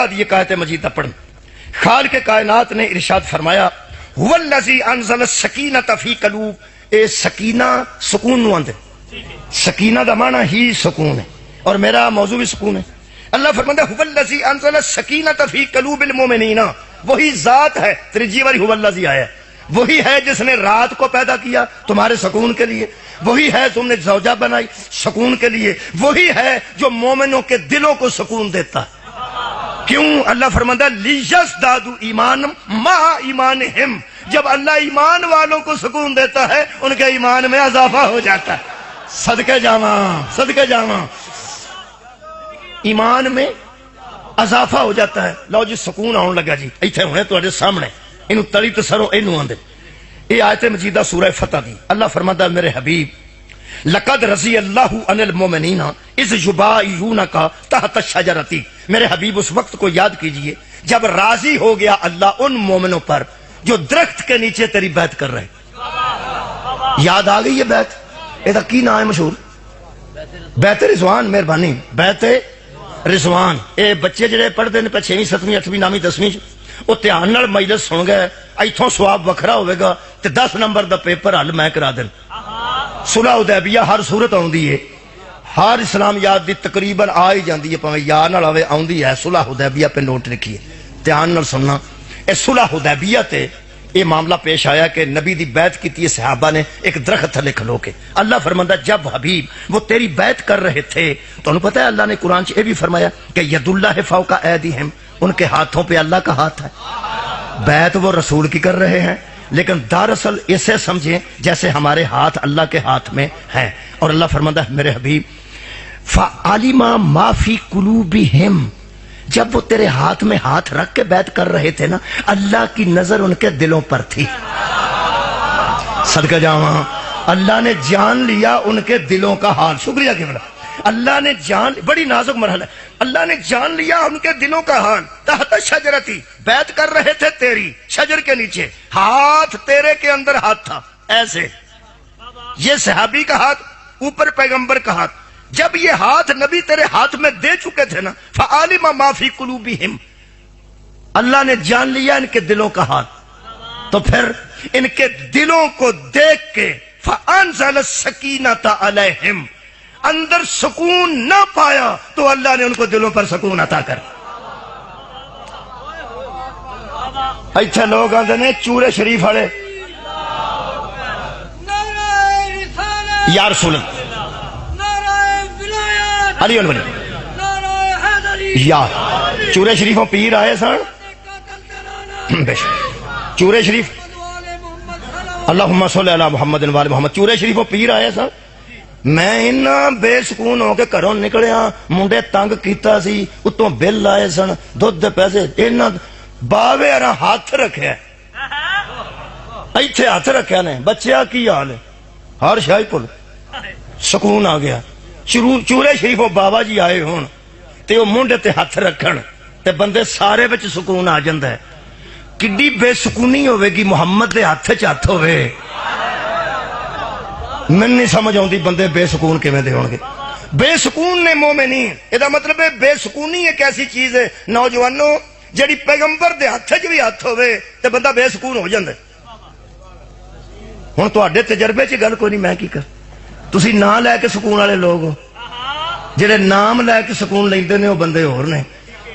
بعد یہ آیت مجیدہ پڑھیں۔ خالق کائنات نے ارشاد فرمایا هو الذی انزل السکینۃ فی قلوب، اے سکینہ سکون نو آندے، سکینہ دا معنی ہی سکون ہے، اور میرا موضوع بھی سکون ہے۔ اللہ فرماتا ہے هو الذی انزل السکینۃ فی قلوب المؤمنین، وہی ذات ہے، تیجی والی هو الذی آیا ہے، وہی ہے جس نے رات کو پیدا کیا تمہارے سکون کے لیے، وہی ہے تم نے زوجہ بنائی سکون کے لیے، وہی ہے جو مومنوں کے دلوں کو سکون دیتا ہے۔ کیوں؟ اللہ فرماتا ہے لیزدادوا ایمانا مع ایمانہم، جب اللہ ایمان والوں کو سکون دیتا ہے ان کے ایمان میں اضافہ ہو جاتا ہے۔ صدقے جاواں صدقے جاواں، ایمان میں اضافہ ہو جاتا ہے۔ لو جی سکون آن لگا جی، ایتھے ہونے تواڈے سامنے، اینو تلی تے سروں اینو آندے۔ یہ آیت مجیدہ سورہ فتح دی، اللہ فرماتا ہے میرے حبیب لقد رضی اللہ عن المؤمنین اذ یبایعونک تحت الشجرۃ، میرے حبیب اس وقت کو یاد کیجئے جب راضی ہو گیا اللہ ان مومنوں پر جو درخت کے نیچے تیری بیعت کر رہے۔ یاد آ گئی یہ بیعت؟ یہ کی نام ہے مشہور؟ بیعت رضوان۔ مہربانی، بیعت رضوان۔ اے بچے جڑے پڑھتے ہیں 6ویں 7ویں 8ویں 9ویں 10ویں وہ دھیان نال مجلس سن گئے، ایتھوں ثواب وکھرا ہوئے گا تے 10 نمبر دا پیپر حل میں کرا دیں۔ صلح حدیبیہ ہر صورت آندی ہے، ہر اسلام یاد دی تقریباً آ ہی جاندی ہے، پاویں یا نال آوے آندی ہے۔ صلح حدیبیہ پہ نوٹ لکھیے، دھیان نال سننا۔ اے صلح حدیبیہ تے یہ معاملہ پیش آیا کہ نبی دی بیعت کیتی ہے صحابہ نے ایک درخت تھلے کھلو کے۔ اللہ فرماندا جب حبیب وہ تیری بیعت کر رہے تھے، تو انہوں پتہ ہے اللہ نے قرآن چ یہ بھی فرمایا کہ ید اللہ فوق ایدیہم، ان کے ہاتھوں پہ اللہ کا ہاتھ ہے۔ بیعت وہ رسول کی کر رہے ہیں، لیکن دراصل اسے سمجھیں جیسے ہمارے ہاتھ اللہ کے ہاتھ میں ہیں۔ اور اللہ فرماتا ہے میرے حبیب فعلم ما فی قلوبہم، جب وہ تیرے ہاتھ میں ہاتھ رکھ کے بیعت کر رہے تھے نا، اللہ کی نظر ان کے دلوں پر تھی۔ صدقہ جاواں، اللہ نے جان لیا ان کے دلوں کا حال۔ شکریہ کہ اللہ نے جان، بڑی نازک مرحلہ ہے، اللہ نے جان لیا ان کے دلوں کا حال۔ تحت شجرتی، بیعت کر رہے تھے تیری، شجر کے نیچے، ہاتھ تیرے کے اندر ہاتھ تھا ایسے، یہ صحابی کا ہاتھ، اوپر پیغمبر کا ہاتھ۔ جب یہ ہاتھ نبی تیرے ہاتھ میں دے چکے تھے نا، فعلم ما فی قلوبہم، اللہ نے جان لیا ان کے دلوں کا حال، تو پھر ان کے دلوں کو دیکھ کے فانزل السکینۃ علیہم، اندر سکون نہ پایا تو اللہ نے ان کو دلوں پر سکون عطا کر۔ ایتھے لوگ آندے نے چورے شریف والے یا رسول اللہ علی ولی یا چورے شریفوں پیر آئے سن، چورے شریف اللہم صلی علی محمد وآل محمد، چورے شریفوں پیر آئے سن۔ میں انہا بے سکون ہو کے گھروں نکلیا، منڈے تنگ کیتا سی، اتوں بل آئے سن، دودھ دے پیسے، انہا باوے ارہ ہاتھ رکھے، ایتھے ہاتھ رکھے نے، بچیا کی حال ہے، ہر شاہی پل سکون آ گیا۔ چورے شریفوں بابا جی آئے ہون تے وہ منڈے تے ہاتھ رکھن تے بندے سارے بچ سکون آ جاندہ ہے۔ کڈی بے سکونی ہوئے گی محمد دے ہاتھ چ ہوئے، میں نہیں سمجھ آؤں دی بندے بے سکون کے میں دے ہوں گے۔ بے سکون نے مومنین، یہ مطلب ہے بے سکونی ایک ایسی چیز ہے نوجوانوں جڑی پیغمبر دے ہاتھ چ بھی ہاتھ ہوئے تے بندہ بے سکون ہو جاندے۔ ہن تواڈے تجربے چ گل کوئی نہیں، میں کی کر، تسی نام لے کے سکون والے لوگ ہو، جڑے نام لے کے سکون لیندے نے وہ بندے اور نے۔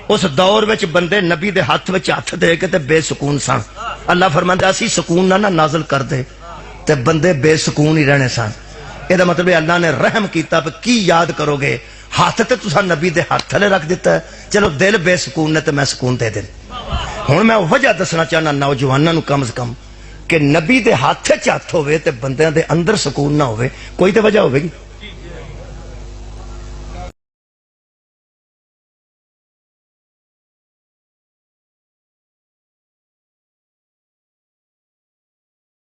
اس دور وچ بندے نبی دے ہاتھ وچ ہاتھ دے کے تے بے سکون سن۔ اللہ فرماندا اسی سکون نہ نازل کر دے تے بندے بے سکون ہی رہنے سن۔ یہ مطلب اللہ نے رحم کیتا، کی یاد کرو گے، ہاتھ تے تساں نبی دے ہاتھ تھلے رکھ دیتا ہے، چلو دل بے سکون نے تے میں سکون دے دیں۔ ہن میں وجہ دسنا چاہنا نوجواناں نوں کم از کم کہ نبی دے ہاتھ چ ہاتھ ہوئے تے بندیاں دے اندر سکون نہ ہوئے، کوئی تے وجہ ہوئے گی۔